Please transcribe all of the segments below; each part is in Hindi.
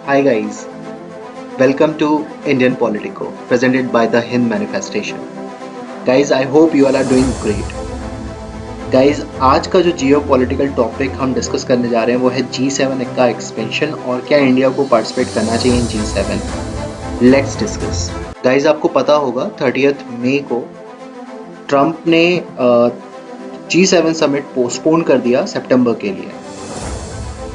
Hi guys, welcome to Indian Politico, presented by the Hind Manifestation. Guys, I hope you all are doing great. Guys, आज का जो जियो पॉलिटिकल टॉपिक हम डिस्कस करने जा रहे हैं वो है G7 का एक्सपेंशन और क्या इंडिया को पार्टिसिपेट करना चाहिए इन G7। Let's discuss. गाइज, आपको पता होगा 30 मई को ट्रंप ने G7 समिट पोस्टपोन कर दिया सितंबर के लिए,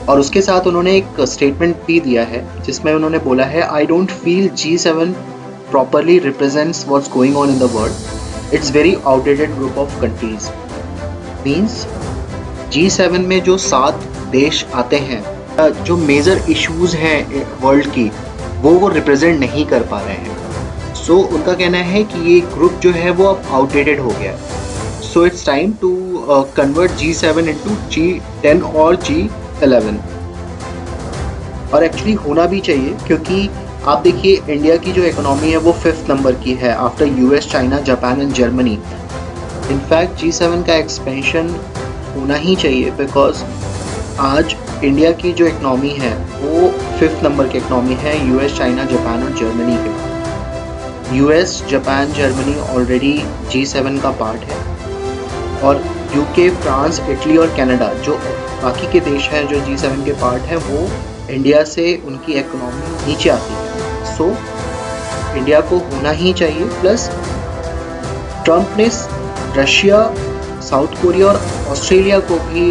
और उसके साथ उन्होंने एक स्टेटमेंट भी दिया है जिसमें उन्होंने बोला है, I don't feel G7 properly represents what's going on in the world, it's very outdated group of countries. Means G7 में जो 7 देश आते हैं, जो मेजर इश्यूज हैं वर्ल्ड की वो रिप्रेजेंट नहीं कर पा रहे हैं। सो उनका कहना है कि ये ग्रुप जो है वो अब आउटडेटेड हो गया है। So it's time to convert G7 into G10 और G11। और एक्चुअली होना भी चाहिए, क्योंकि आप देखिए इंडिया की जो इकोनॉमी है वो 5th नंबर की है after US, China, Japan and Germany. In fact G7 का एक्सपेंशन होना ही चाहिए, बिकॉज आज इंडिया की जो इकोनॉमी है वो 5th नंबर की इकोनॉमी है US, चाइना, जापान और जर्मनी के बाद। US, Japan, Germany already G7 का पार्ट है, और UK, फ्रांस, इटली और कनाडा जो बाकी के देश हैं जो G7 के पार्ट हैं, वो इंडिया से उनकी इकोनॉमी नीचे आती है। सो इंडिया को होना ही चाहिए। प्लस ट्रंप ने रशिया, साउथ कोरिया और ऑस्ट्रेलिया को भी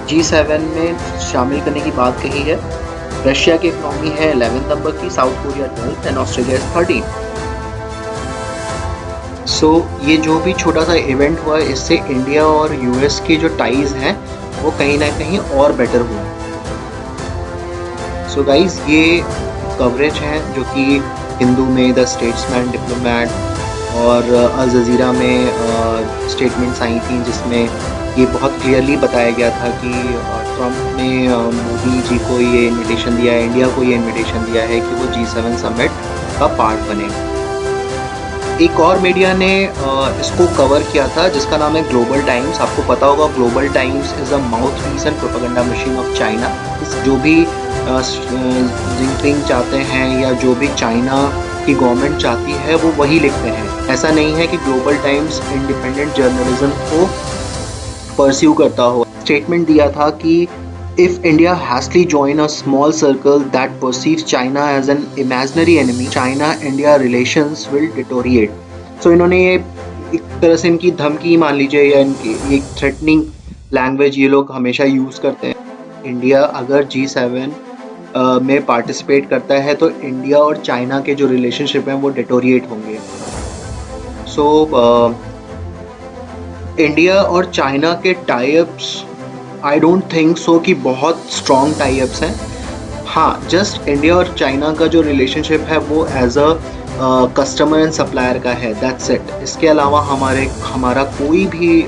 G7 में शामिल करने की बात कही है। रशिया की इकोनॉमी है 11th नंबर की, south Korea 12th and Australia 13th। सो ये जो भी छोटा सा इवेंट हुआ, इससे इंडिया और US के जो टाइज हैं वो कहीं ना कहीं और बेटर हुए। सो गाइज, ये कवरेज है जो कि हिंदू में द स्टेट्समैन, डिप्लोमैट और अल जज़ीरा में स्टेटमेंट्स आई थी, जिसमें ये बहुत क्लियरली बताया गया था कि ट्रंप ने मोदी जी को ये इनविटेशन दिया है, इंडिया को ये इनविटेशन दिया है कि वो G7 समिट का पार्ट बने। एक और मीडिया ने इसको कवर किया था जिसका नाम है ग्लोबल टाइम्स। आपको पता होगा Global Times is a mouthpiece and propaganda machine of China. जो भी जिनपिंग चाहते हैं या जो भी चाइना की गवर्नमेंट चाहती है वो वही लिखते हैं। ऐसा नहीं है कि ग्लोबल टाइम्स इंडिपेंडेंट जर्नलिज्म को परस्यू करता हो। स्टेटमेंट दिया था कि if India hastily join a small circle that perceives China as an imaginary enemy, China-India relations will deteriorate. So इन्होंने ये एक तरह से इनकी धमकी मान लीजिए या इनकी एक थ्रेटनिंग लैंग्वेज ये लोग हमेशा यूज़ करते हैं। इंडिया अगर G7 में पार्टिसिपेट करता है तो इंडिया और चाइना के जो रिलेशनशिप हैं वो डिटोरिएट होंगे। सो इंडिया और चाइना के tie-ups I don't think so कि बहुत स्ट्रॉन्ग टाई-अप्स हैं। हाँ, जस्ट इंडिया और चाइना का जो रिलेशनशिप है वो as a customer and supplier का है, दैट्स इट। इसके अलावा हमारा कोई भी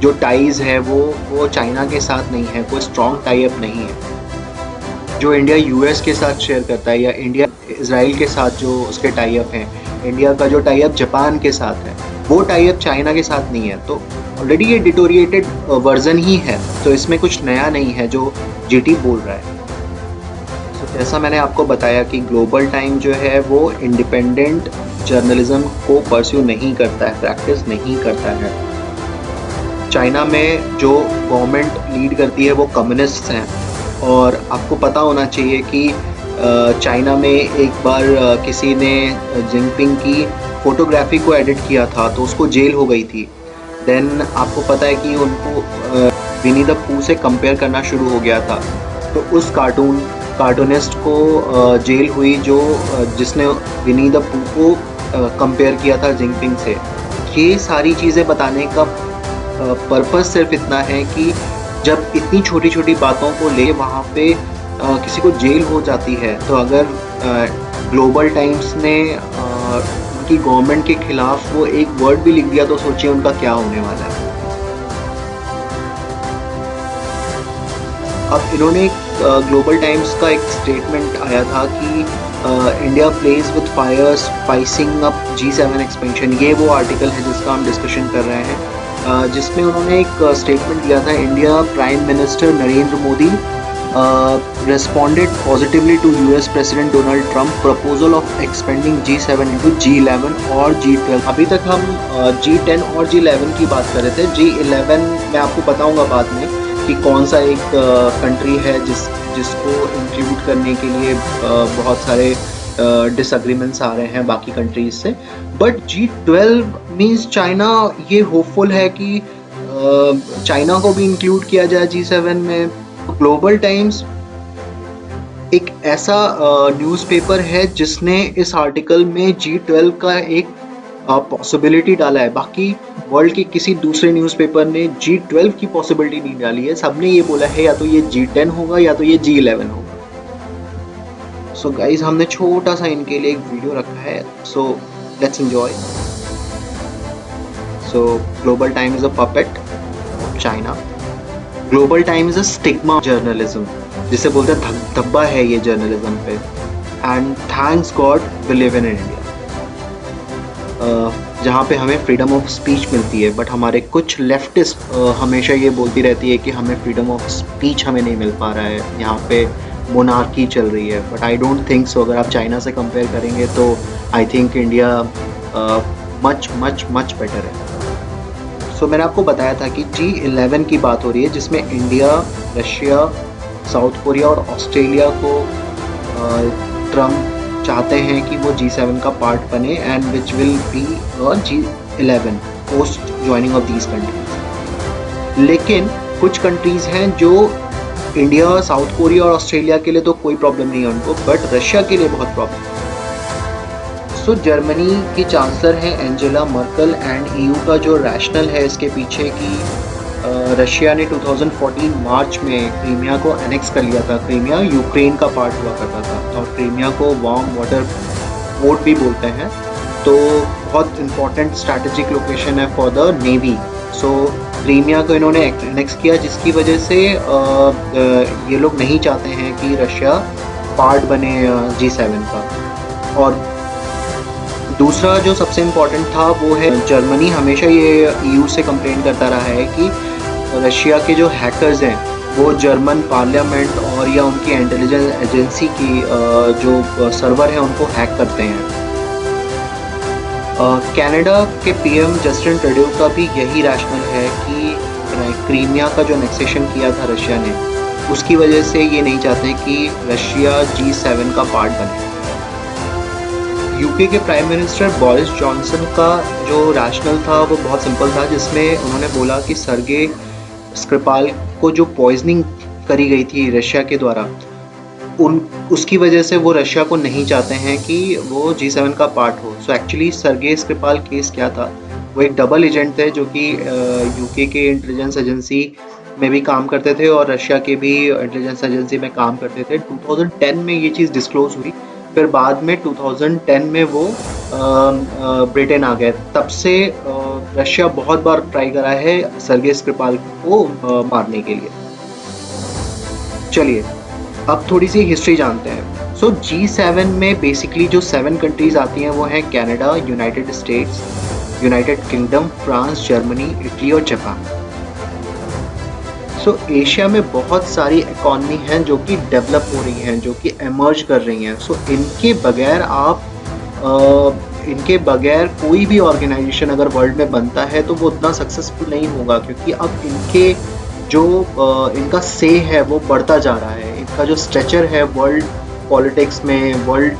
जो टाइज़ है वो चाइना के साथ नहीं है, कोई स्ट्रॉन्ग टाई-अप नहीं है। जो इंडिया US के साथ शेयर करता है या इंडिया इसराइल के साथ जो उसके टाई-अप हैं, इंडिया का जो टाई-अप जापान के साथ है वो टाई-अप चाइना के साथ नहीं है। तो ऑलरेडी ये डिटोरिएटेड वर्जन ही है, तो इसमें कुछ नया नहीं है जो GT बोल रहा है। तो जैसा मैंने आपको बताया कि ग्लोबल टाइम जो है वो इंडिपेंडेंट जर्नलिज्म को परस्यू नहीं करता है, प्रैक्टिस नहीं करता है। चाइना में जो गवर्नमेंट लीड करती है वो कम्युनिस्ट हैं, और आपको पता होना चाहिए कि चाइना में एक बार किसी ने जिनपिंग की फ़ोटोग्राफी को एडिट किया था तो उसको जेल हो गई थी। देन आपको पता है कि उनको विनी द पू से कंपेयर करना शुरू हो गया था, तो उस कार्टूनिस्ट को जेल हुई जिसने विनी द पू को कंपेयर किया था जिनपिंग से। ये सारी चीज़ें बताने का पर्पस सिर्फ इतना है कि जब इतनी छोटी छोटी बातों को ले वहाँ पे किसी को जेल हो जाती है, तो अगर ग्लोबल टाइम्स ने उनकी गवर्नमेंट के खिलाफ वो एक वर्ड भी लिख दिया तो सोचिए उनका क्या होने वाला है। अब इन्होंने ग्लोबल टाइम्स का एक स्टेटमेंट आया था कि India plays with fire spicing up G7 expansion. ये वो आर्टिकल है जिसका हम डिस्कशन कर रहे हैं, जिसमें उन्होंने एक स्टेटमेंट दिया था, India prime minister Narendra Modi responded positively to US President Donald Trump proposal of expanding G7 into G11 और G12। अभी तक हम G10 और G11 की बात कर रहे थे। G11 मैं आपको बताऊंगा बाद में कि कौन सा एक कंट्री है जिसको इंक्लूड करने के लिए बहुत सारे डिसएग्रीमेंट्स आ रहे हैं बाकी कंट्रीज से। बट G12 मीन्स चाइना, ये होपफुल है कि चाइना को भी इंक्लूड किया जाए G7 में। ग्लोबल टाइम्स एक ऐसा न्यूज़पेपर है जिसने इस आर्टिकल में G12 का एक पॉसिबिलिटी डाला है। बाकी वर्ल्ड के किसी दूसरे न्यूज़पेपर ने G12 की पॉसिबिलिटी नहीं डाली है। सबने ये बोला है या तो ये G10 होगा या तो ये G11 होगा। सो गाइज, हमने छोटा सा इनके लिए एक वीडियो रखा है, so let's enjoy. So Global Time is a puppet of China. Global Time is a stigma journalism, जिसे बोलते हैं धब्बा है ये जर्नलिज्म पे। And thanks God we live in India, जहाँ पे हमें फ्रीडम ऑफ स्पीच मिलती है। बट हमारे कुछ लेफ्टिस्ट हमेशा ये बोलती रहती है कि हमें फ्रीडम ऑफ स्पीच हमें नहीं मिल पा रहा है, यहाँ पे मोनार्की चल रही है। But I don't think so. अगर आप चाइना से कंपेयर करेंगे तो I think India much much much better है। सो मैंने आपको बताया था कि G11 की बात हो रही है, जिसमें इंडिया, रशिया, साउथ कोरिया और ऑस्ट्रेलिया को ट्रम्प चाहते हैं कि वो G7 का पार्ट बने, and which will be G11 post joining of these countries. लेकिन कुछ कंट्रीज हैं जो इंडिया, साउथ कोरिया और ऑस्ट्रेलिया के लिए तो कोई प्रॉब्लम नहीं है उनको, बट रशिया के लिए बहुत प्रॉब्लम है। सो जर्मनी की चांसलर हैं एंजेला मर्कल, एंड EU का जो रैशनल है इसके पीछे कि रशिया ने 2014 मार्च में क्रीमिया को एनेक्स कर लिया था। क्रीमिया यूक्रेन का पार्ट हुआ करता था, और क्रीमिया को वार्म वाटर पोर्ट भी बोलते हैं, तो बहुत इंपॉर्टेंट स्ट्रैटेजिक लोकेशन है for the navy. So Crimea को इन्होंने एनेक्स किया, जिसकी वजह से ये लोग नहीं चाहते हैं कि रशिया पार्ट बने G7 का। और दूसरा जो सबसे इम्पोर्टेंट था वो है जर्मनी हमेशा ये EU से कंप्लेन करता रहा है कि रशिया के जो हैकर्स हैं वो जर्मन पार्लियामेंट और या उनकी इंटेलिजेंस एजेंसी की जो सर्वर हैं उनको हैक करते हैं। कनाडा के PM जस्टिन ट्रूडो का भी यही रैशनल है कि क्रीमिया का जो एनेक्सेशन किया था रशिया ने, उसकी वजह से ये नहीं चाहते कि रशिया G7 का पार्ट बने। यूके के प्राइम मिनिस्टर बोरिस जॉनसन का जो रैशनल था वो बहुत सिंपल था, जिसमें उन्होंने बोला कि सर्गे स्क्रिपाल को जो पॉइजनिंग करी गई थी रशिया के द्वारा, उसकी वजह से वो रशिया को नहीं चाहते हैं कि वो G7 का पार्ट हो। सो एक्चुअली सर्गे स्क्रिपाल केस क्या था, वो एक डबल एजेंट थे जो कि यूके के इंटेलिजेंस एजेंसी में भी काम करते थे और रशिया के भी इंटेलिजेंस एजेंसी में काम करते थे। 2010 में ये चीज़ डिस्क्लोज हुई, फिर बाद में 2010 में वो ब्रिटेन आ गए। तब से रशिया बहुत बार ट्राई करा है सर्गे स्क्रिपाल को मारने के लिए। चलिए अब थोड़ी सी हिस्ट्री जानते हैं। सो G7 में बेसिकली जो 7 कंट्रीज आती हैं वो हैं Canada, United states, United kingdom, France, Germany, Italy और जापान। सो एशिया में बहुत सारी इकॉनमी हैं जो कि डेवलप हो रही हैं, जो कि एमर्ज कर रही हैं। सो इनके बगैर कोई भी ऑर्गेनाइजेशन अगर वर्ल्ड में बनता है तो वो उतना सक्सेसफुल नहीं होगा, क्योंकि अब इनके जो इनका से है वो बढ़ता जा रहा है। इनका जो स्ट्रेचर है वर्ल्ड पॉलिटिक्स में, वर्ल्ड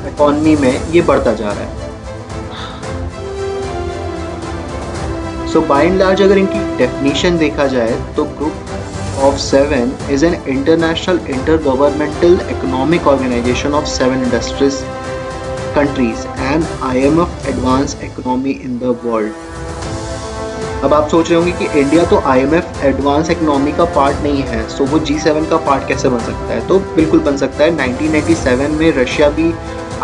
इकॉनमी में, ये बढ़ता जा रहा है। सो बाय एंड लार्ज अगर इनकी डेफिनेशन देखा जाए तो group of 7 is an international intergovernmental economic organization of 7 industries countries and IMF advance economy in the world. अब आप सोच रहे होंगे कि इंडिया तो IMF एडवांस इकोनॉमी का पार्ट नहीं है, सो वो G7 का पार्ट कैसे बन सकता है? तो बिल्कुल बन सकता है। 1997 में रशिया भी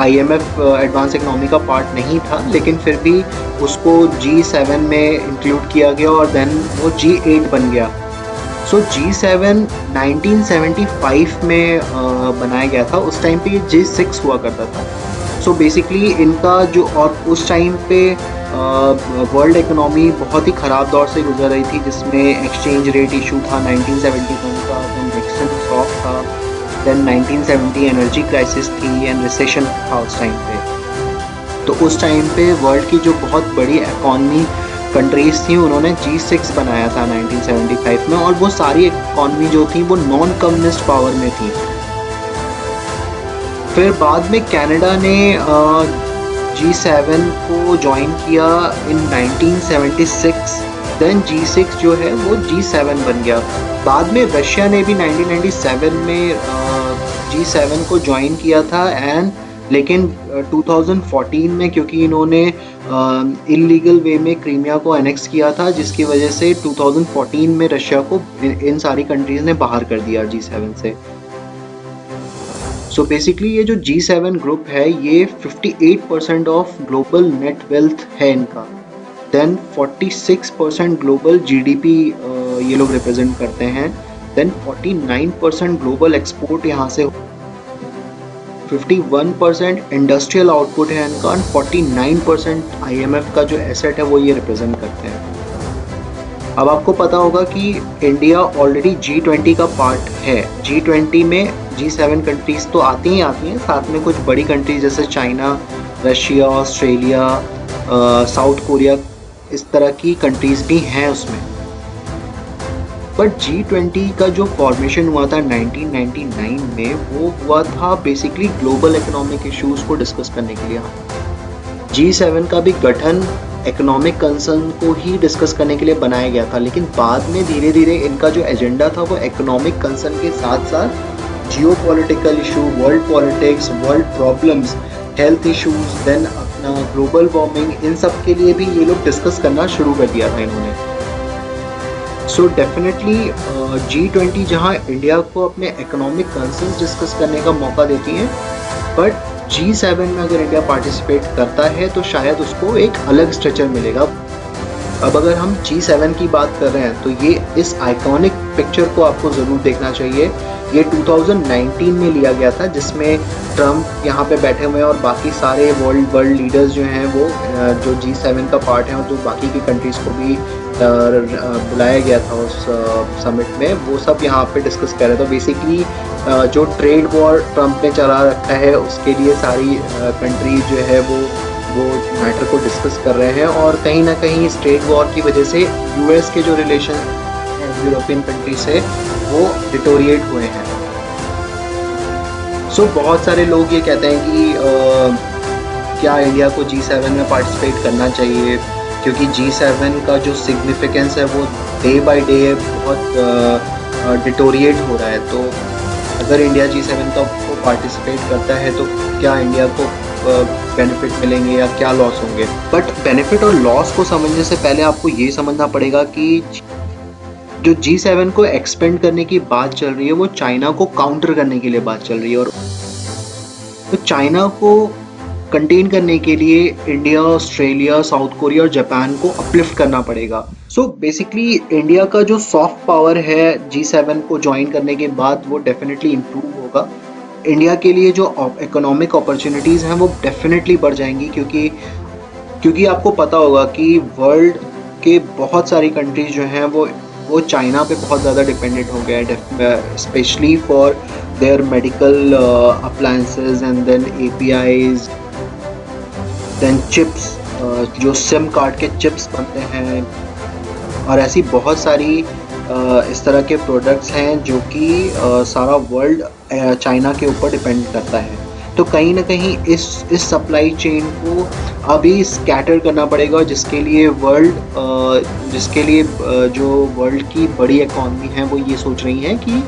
IMF एडवांस इकोनॉमी का पार्ट नहीं था, लेकिन फिर भी उसको G7 में इंक्लूड किया गया और देन वो G8 बन गया। सो G7 1975 में बनाया गया था। उस टाइम पे ये G6 हुआ करता था। सो बेसिकली इनका जो, और उस टाइम पे वर्ल्ड इकोनॉमी बहुत ही ख़राब दौर से गुजर रही थी, जिसमें एक्सचेंज रेट इशू था 1971 का, देन निक्सन शॉक था, देन 1970 एनर्जी क्राइसिस थी एंड रिसेशन था उस टाइम पे। तो उस टाइम पे वर्ल्ड की जो बहुत बड़ी इकॉनमी कंट्रीज़ थी उन्होंने G6 बनाया था 1975 में, और वो सारी इकॉनमी जो थी वो नॉन कम्युनिस्ट पावर में थी। फिर बाद में कनाडा ने G7 को ज्वाइन किया इन 1976, देन G6 जो है वो G7 बन गया। बाद में रशिया ने भी 1997 में G7 को ज्वाइन किया था, एंड लेकिन 2014 में क्योंकि इन्होंने इलीगल वे में क्रीमिया को एनेक्स किया था, जिसकी वजह से 2014 में रशिया को इन सारी कंट्रीज़ ने बाहर कर दिया G7 से। सो बेसिकली ये जो G7 ग्रुप है ये 58% ऑफ ग्लोबल नेट वेल्थ है इनका, देन 46% ग्लोबल जीडीपी ये लोग रिप्रेजेंट करते हैं, देन 49% ग्लोबल एक्सपोर्ट यहाँ से, 51% इंडस्ट्रियल आउटपुट है इनका, 49% IMF का जो एसेट है वो ये रिप्रेजेंट करते हैं। अब आपको पता होगा कि इंडिया ऑलरेडी G20 का पार्ट है। G20 में G7 कंट्रीज़ तो आती ही आती हैं, साथ में कुछ बड़ी कंट्रीज जैसे China, Russia, Australia, south Korea, इस तरह की कंट्रीज़ भी हैं उसमें। बट G20 का जो फॉर्मेशन हुआ था 1999 में, वो हुआ था बेसिकली ग्लोबल इकोनॉमिक इश्यूज़ को डिस्कस करने के लिए। G7 का भी गठन इकोनॉमिक कंसर्न को ही डिस्कस करने के लिए बनाया गया था, लेकिन बाद में धीरे धीरे इनका जो एजेंडा था वो इकोनॉमिक कंसर्न के साथ साथ geopolitical issue, world politics, world problems, health issues, then अपना ग्लोबल वार्मिंग, इन सब के लिए भी ये लोग डिस्कस करना शुरू कर दिया था इन्होंने। सो डेफिनेटली G20 जहाँ इंडिया को अपने इकोनॉमिक कंसर्न्स डिस्कस करने का मौका देती हैं, बट G7 में अगर इंडिया पार्टिसिपेट करता है तो शायद उसको एक अलग स्ट्रक्चर मिलेगा। अब अगर हम G7 की बात कर रहे हैं तो ये इस आइकॉनिक पिक्चर को आपको ज़रूर देखना चाहिए। ये 2019 में लिया गया था, जिसमें ट्रम्प यहाँ पे बैठे हुए हैं और बाकी सारे वर्ल्ड लीडर्स जो हैं वो जो G7 का पार्ट हैं और जो बाकी की कंट्रीज़ को भी बुलाया गया था उस समिट में, वो सब यहाँ पे डिस्कस कर रहे थे। तो बेसिकली जो ट्रेड वॉर ट्रम्प ने चला रखा है उसके लिए सारी कंट्रीज जो है वो मैटर को डिस्कस कर रहे हैं, और कहीं ना कहीं इस ट्रेड वॉर की वजह से US के जो रिलेशन यूरोपियन कंट्री से वो डिटोरिएट हुए हैं। सो बहुत सारे लोग ये कहते हैं कि क्या इंडिया को G7 में पार्टिसिपेट करना चाहिए, क्योंकि G7 का जो सिग्निफिकेंस है वो डे बाय डे बहुत डिटोरिएट हो रहा है। तो अगर इंडिया G7 का पार्टिसिपेट करता है तो क्या इंडिया को बेनिफिट मिलेंगे या क्या लॉस होंगे। बट बेनिफिट और लॉस को समझने से पहले आपको ये समझना पड़ेगा कि जो G7 को एक्सपेंड करने की बात चल रही है वो चाइना को काउंटर करने के लिए बात चल रही है, और तो चाइना को कंटेन करने के लिए इंडिया, ऑस्ट्रेलिया, साउथ कोरिया और जापान को अपलिफ्ट करना पड़ेगा। सो बेसिकली इंडिया का जो सॉफ्ट पावर है G7 को ज्वाइन करने के बाद वो डेफिनेटली इम्प्रूव होगा। इंडिया के लिए जो इकोनॉमिक अपॉर्चुनिटीज़ हैं वो डेफिनेटली बढ़ जाएंगी, क्योंकि आपको पता होगा कि वर्ल्ड के बहुत सारी कंट्रीज जो हैं वो चाइना पे बहुत ज़्यादा डिपेंडेंट हो गया है, specially for their medical appliances and then APIs, then chips, जो सिम कार्ड के चिप्स बनते हैं, और ऐसी बहुत सारी इस तरह के प्रोडक्ट्स हैं जो कि सारा वर्ल्ड चाइना के ऊपर डिपेंड करता है। तो कहीं ना कहीं इस सप्लाई चेन को अभी स्कैटर करना पड़ेगा, जिसके लिए जो वर्ल्ड की बड़ी इकॉनमी है वो ये सोच रही हैं कि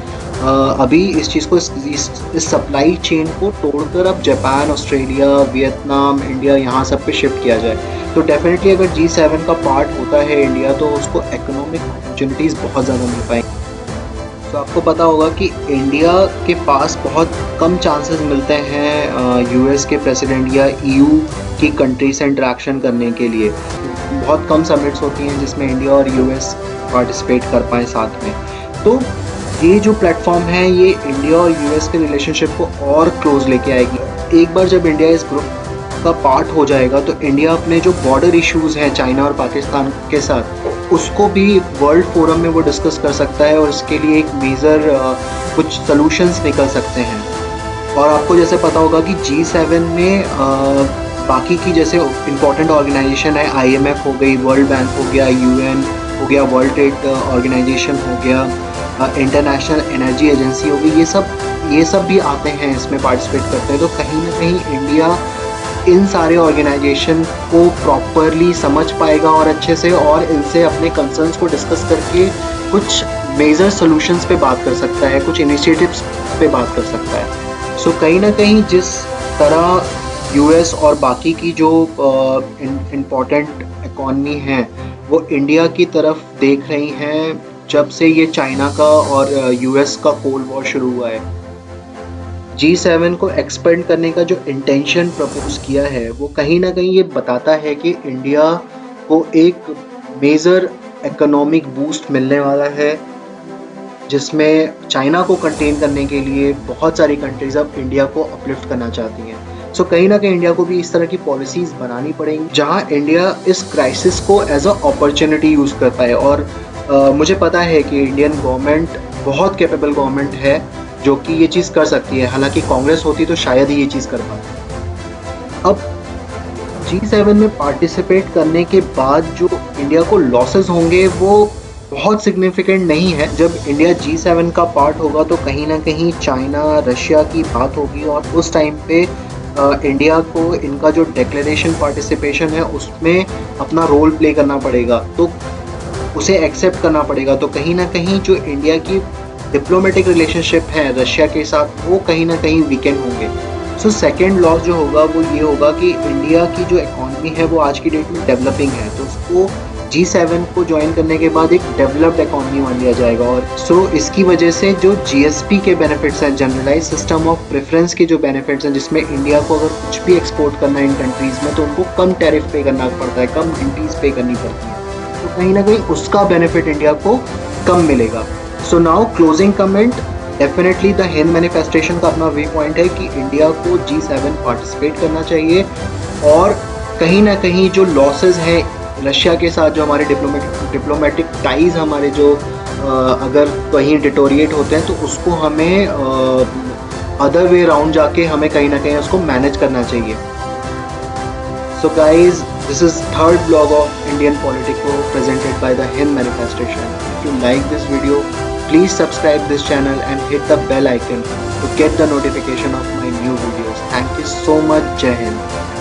अभी इस चीज़ को इस सप्लाई चेन को तोड़कर अब जापान, ऑस्ट्रेलिया, वियतनाम, इंडिया यहाँ सब पे शिफ्ट किया जाए। तो डेफिनेटली अगर G7 का पार्ट होता है इंडिया तो उसको इकोनॉमिक अपॉर्चुनिटीज़ बहुत ज़्यादा मिल पाएंगी। तो आपको पता होगा कि इंडिया के पास बहुत कम चांसेस मिलते हैं US के प्रेसिडेंट या EU की कंट्री से इंटरेक्शन करने के लिए। बहुत कम समिट्स होती हैं जिसमें इंडिया और US पार्टिसिपेट कर पाए साथ में। तो ये जो प्लेटफॉर्म है ये इंडिया और US के रिलेशनशिप को और क्लोज लेके आएगी। एक बार जब इंडिया इस ग्रुप का पार्ट हो जाएगा तो इंडिया अपने जो बॉर्डर इश्यूज हैं चाइना और पाकिस्तान के साथ उसको भी वर्ल्ड फोरम में वो डिस्कस कर सकता है और इसके लिए एक मेजर कुछ सॉल्यूशंस निकल सकते हैं। और आपको जैसे पता होगा कि G7 में बाकी की जैसे इम्पोर्टेंट ऑर्गेनाइजेशन है, IMF हो गई, वर्ल्ड बैंक हो गया, UN हो गया, वर्ल्ड ट्रेड ऑर्गेनाइजेशन हो गया, इंटरनेशनल एनर्जी एजेंसी हो गई, ये सब भी आते हैं इसमें पार्टिसिपेट करते हैं। तो कहीं ना कहीं इंडिया इन सारे ऑर्गेनाइजेशन को प्रॉपरली समझ पाएगा और अच्छे से, और इनसे अपने कंसर्न्स को डिस्कस करके कुछ मेजर सॉल्यूशंस पे बात कर सकता है, कुछ इनिशिएटिव्स पे बात कर सकता है। सो कहीं ना कहीं जिस तरह US और बाकी की जो इम्पोर्टेंट इकॉनमी हैं वो इंडिया की तरफ देख रही हैं जब से ये चाइना का और US का कोल्ड वॉर शुरू हुआ है। G7 को एक्सपेंड करने का जो इंटेंशन प्रपोज किया है वो कहीं ना कहीं ये बताता है कि इंडिया को एक मेजर इकोनॉमिक बूस्ट मिलने वाला है, जिसमें चाइना को कंटेन करने के लिए बहुत सारी कंट्रीज अब इंडिया को अपलिफ्ट करना चाहती हैं। सो कहीं ना कहीं इंडिया को भी इस तरह की पॉलिसीज बनानी पड़ेंगी जहां इंडिया इस क्राइसिस को एज अ अपॉर्चुनिटी यूज़ कर पाए। और मुझे पता है कि इंडियन गवर्नमेंट बहुत कैपेबल गवर्नमेंट है जो कि ये चीज़ कर सकती है, हालांकि कांग्रेस होती तो शायद ही ये चीज़ कर पाती। अब G7 में पार्टिसिपेट करने के बाद जो इंडिया को लॉसेस होंगे वो बहुत सिग्निफिकेंट नहीं है। जब इंडिया G7 का पार्ट होगा तो कहीं ना कहीं चाइना रशिया की बात होगी और उस टाइम पे इंडिया को इनका जो डिक्लेरेशन पार्टिसिपेशन है उसमें अपना रोल प्ले करना पड़ेगा, तो उसे एक्सेप्ट करना पड़ेगा। तो कहीं ना कहीं जो इंडिया की डिप्लोमेटिक रिलेशनशिप है रशिया के साथ वो कहीं ना कहीं वीकेंड होंगे। सो सेकेंड लॉस जो होगा वो ये होगा कि इंडिया की जो इकॉनमी है वो आज की डेट में डेवलपिंग है, तो उसको G7 को ज्वाइन करने के बाद एक डेवलप्ड इकॉनमी मान लिया जाएगा। और इसकी वजह से जो GSP के बेनिफिट्स हैं, जनरलाइज सिस्टम ऑफ प्रेफरेंस के जो बेनिफिट्स हैं, जिसमें इंडिया को अगर कुछ भी एक्सपोर्ट करना है इन कंट्रीज़ में तो उनको कम टैरिफ पे करना पड़ता है, कम ड्यूटीज़ पे करनी पड़ती है, तो कहीं ना कहीं उसका बेनिफिट इंडिया को कम मिलेगा। So now closing comment, definitely the Hind manifestation का अपना वे पॉइंट है कि इंडिया को G7 पार्टिसिपेट करना चाहिए और कहीं ना कहीं जो लॉसेस हैं रशिया के साथ, जो हमारे डिप्लोमेटिक टाइज हमारे जो अगर कहीं डिटोरिएट होते हैं तो उसको हमें अदर वे राउंड जाके हमें कहीं ना कहीं उसको मैनेज करना चाहिए। So guys, this is third vlog of Indian Politico presented by the Hind Manifestation. If you like this video, please subscribe this channel and hit the bell icon to get the notification of my new videos. Thank you so much. Jai Hind.